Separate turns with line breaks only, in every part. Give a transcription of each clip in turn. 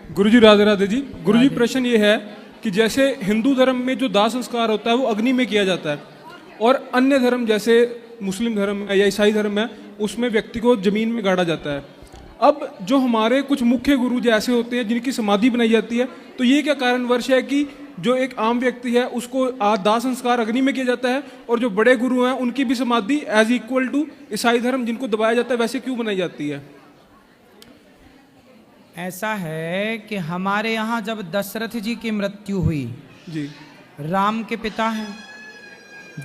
गुरुजी राधे राधे जी। गुरुजी प्रश्न ये है कि जैसे हिंदू धर्म में जो दाह संस्कार होता है वो अग्नि में किया जाता है, और अन्य धर्म जैसे मुस्लिम धर्म है या ईसाई धर्म है उसमें व्यक्ति को जमीन में गाड़ा जाता है। अब जो हमारे कुछ मुख्य गुरु जैसे होते हैं जिनकी समाधि बनाई जाती है, तो ये क्या कारणवश है कि जो एक आम व्यक्ति है उसको दाह संस्कार अग्नि में किया जाता है, और जो बड़े गुरु हैं उनकी भी समाधि एज इक्वल टू ईसाई धर्म जिनको दबाया जाता है वैसे क्यों बनाई जाती है?
ऐसा है कि हमारे यहाँ जब दशरथ जी की मृत्यु हुई
जी,
राम के पिता हैं,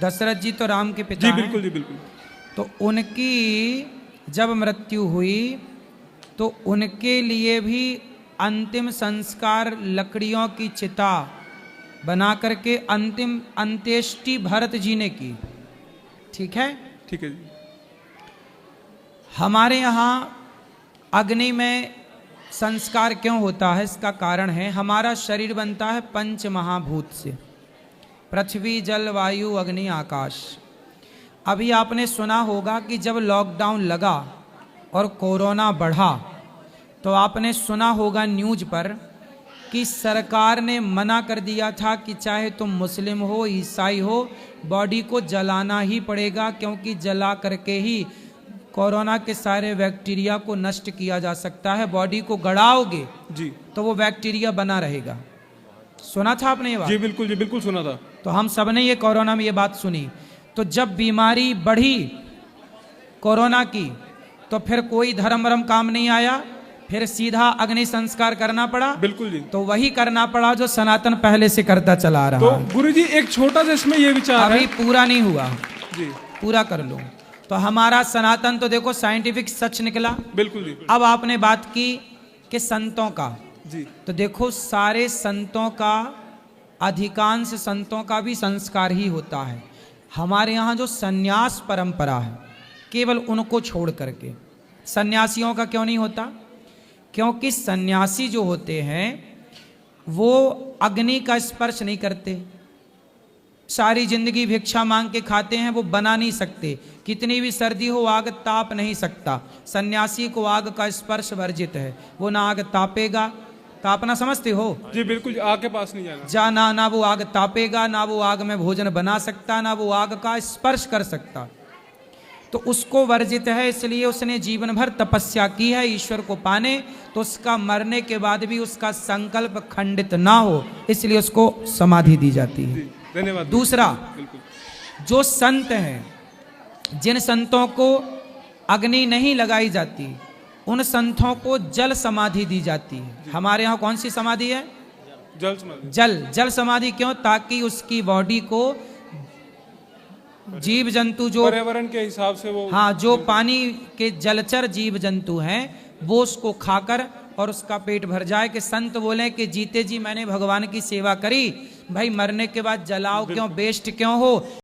दशरथ जी तो राम के पिता
जी
हैं।
बिल्कुल जी बिल्कुल।
तो उनकी जब मृत्यु हुई तो उनके लिए भी अंतिम संस्कार लकड़ियों की चिता बना करके अंतिम अंत्येष्टि भरत जी ने की। ठीक है,
ठीक है जी।
हमारे यहाँ अग्नि में संस्कार क्यों होता है, इसका कारण है हमारा शरीर बनता है पंच महाभूत से, पृथ्वी जल वायु अग्नि आकाश। अभी आपने सुना होगा कि जब लॉकडाउन लगा और कोरोना बढ़ा तो आपने सुना होगा न्यूज़ पर कि सरकार ने मना कर दिया था कि चाहे तुम मुस्लिम हो ईसाई हो बॉडी को जलाना ही पड़ेगा, क्योंकि जला करके ही कोरोना के सारे बैक्टीरिया को नष्ट किया जा सकता है। बॉडी को गड़ाओगे
जी
तो वो बैक्टीरिया बना रहेगा। सुना था आपने ये बात?
जी बिल्कुल जी बिल्कुल सुना था।
तो हम सब ने ये कोरोना में ये बात सुनी। तो जब बीमारी बढ़ी कोरोना की तो फिर कोई धर्म वरम काम नहीं आया, फिर सीधा अग्नि संस्कार करना पड़ा।
बिल्कुल जी।
तो वही करना पड़ा जो सनातन पहले से करता चला रहा।
तो गुरुजी एक छोटा सा इसमें ये विचार
अभी
है।
पूरा नहीं हुआ
जी
पूरा कर लो। तो हमारा सनातन तो देखो साइंटिफिक सच निकला।
बिल्कुल जी।
अब आपने बात की कि संतों का,
जी
तो देखो सारे संतों का, अधिकांश संतों का भी संस्कार ही होता है। हमारे यहाँ जो सन्यास परंपरा है केवल उनको छोड़ करके, सन्यासियों का क्यों नहीं होता? क्योंकि सन्यासी जो होते हैं वो अग्नि का स्पर्श नहीं करते, सारी जिंदगी भिक्षा मांग के खाते हैं, वो बना नहीं सकते। कितनी भी सर्दी हो आग ताप नहीं सकता। सन्यासी को आग का स्पर्श वर्जित है, वो ना आग तापेगा, तापना समझते हो?
जी बिल्कुल, आग के पास नहीं जाना।
जाना ना वो आग तापेगा, ना वो आग में भोजन बना सकता, ना वो आग का स्पर्श कर सकता। तो उसको वर्जित है, इसलिए उसने जीवन भर तपस्या की है ईश्वर को पाने, तो उसका मरने के बाद भी उसका संकल्प खंडित ना हो, इसलिए उसको समाधि दी जाती है।
धन्यवाद।
दूसरा,
बिल्कुल।
जो संत हैं, जिन संतों को अग्नि नहीं लगाई जाती उन संतों को जल समाधि दी जाती है। हमारे यहाँ कौन सी समाधि है?
जल समाधि।
जल समाधि। क्यों? ताकि उसकी बॉडी को जीव जंतु जो
पर्यावरण के हिसाब से वो,
हाँ, जो पानी के जलचर जीव जंतु हैं वो उसको खाकर और उसका पेट भर जाए। कि संत बोले कि जीते जी मैंने भगवान की सेवा करी, भाई मरने के बाद जलाओ क्यों, वेस्ट क्यों हो।